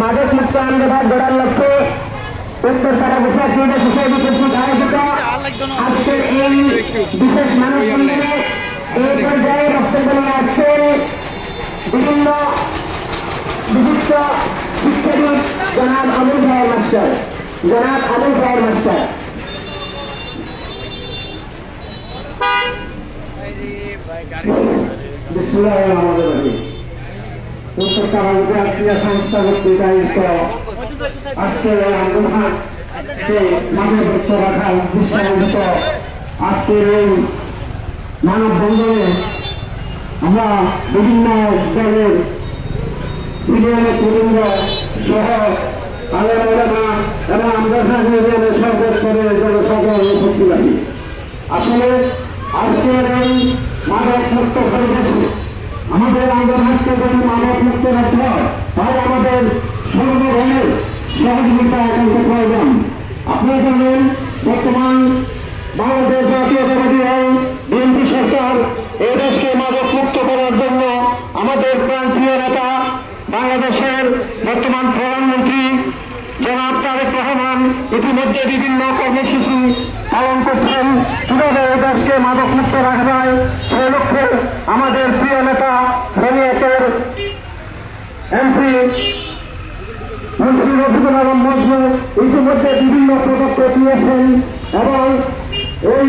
মাদক মুক্ত আন্দোলন গড়ার লক্ষ্যে উত্তর পাড়া বিশাল ক্রীড়া সোসাইটি কর্তৃক আয়োজিত আজকের এই বিশেষ মানববন্ধনে এই পর্যায়ে বক্তব্য নিয়ে আসছেন বিভিন্ন বিশিষ্ট শিক্ষাবিদ জনাব আবুল খায়ের মাস্টার। ক্রীড়া সংস্থা কর্তৃক আয়োজিত আজকের এই আন্দোলনকে মানব রাখার উদ্দেশ্যে আয়োজিত আজকের এই মানববন্ধনে আমরা বিভিন্ন দলের সিনিয়র তরুণ সহ আলোচনা এবং আন্দোলন সহযোগ করে জনসাধারণ উপস্থিত আছি। আসলে আজকের এই মাদক মুক্ত পরিবেশে আমাদের আন্দোলনকে যদি মাদক মুক্ত রাখতে হয় তাহলে আমাদের সর্বধরনের সহযোগিতা একান্ত প্রয়োজন। আপনারা জানেন বর্তমান বাংলাদেশ জাতীয়তাবাদী দল বিএনপি সরকার এই দেশকে মাদক মুক্ত করার জন্য আমাদের প্রান্তীয় নেতা বাংলাদেশের বর্তমান প্রধানমন্ত্রী জনাব তারেক রহমান ইতিমধ্যে বিভিন্ন কর্মসূচি পালন করছেন। কিভাবে এই দেশকে মাদক মুক্ত রাখা যায় সেই লক্ষ্যে আমাদের প্রিয় নেতা শরীয়তের এমপি মন্ত্রী রফিকুল আলম মজনু ইতিমধ্যে বিভিন্ন পদক্ষেপ নিয়েছেন এবং এই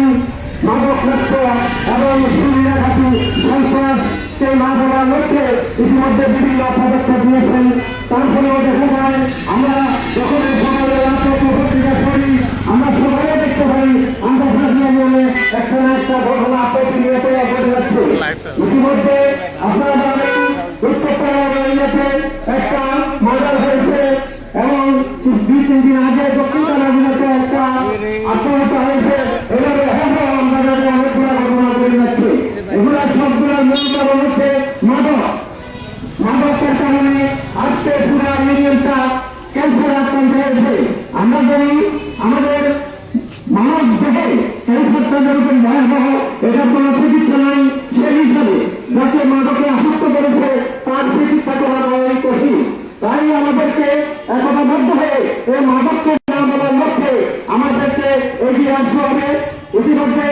মাদক মুক্ত এবং সুবিধাঘাতী সন্ত্রাসকে না বলার লক্ষ্যে ইতিমধ্যে বিভিন্ন পদক্ষেপ নিয়েছেন। তারপরেও দেখা যায় আমরা যখন এই সকালে পত্রিকা করি আমরা সবাই দেখতে পাই আমরা নিয়ে একটা না একটা ঘটনা প্রতিনিয়ত ঘটে যাচ্ছে। ইতিমধ্যে আপনারা জানেন উত্তরপাড়া একটা মার্ডার হয়েছে এবং 2-3 দিন আগে দক্ষিণ একটা আত্মহত্যা হয়েছে। এভাবে আমরা অনেকগুলো ঘটনা ঘটে যাচ্ছে। এগুলা সবগুলো মূল কারণ হচ্ছে মাদকের কারণে আজকে পুরো ইউনিয়নটা ক্যান্সার আক্রান্ত হয়েছে। আমরা যদি আমাদের মানব দেহে ক্যান্সারটা যেরকম ভয়াবহ এটার কোনো চিকিৎসা নাই সেই হিসাবে যাকে মাদকে আসক্ত করেছে তার চিকিৎসা করা অনেক কঠিন। তাই আমাদেরকে একতাবদ্ধ হয়ে এই মাদককে না বলার লক্ষ্যে আমাদেরকে এগিয়ে আসতে হবে। ইতিমধ্যে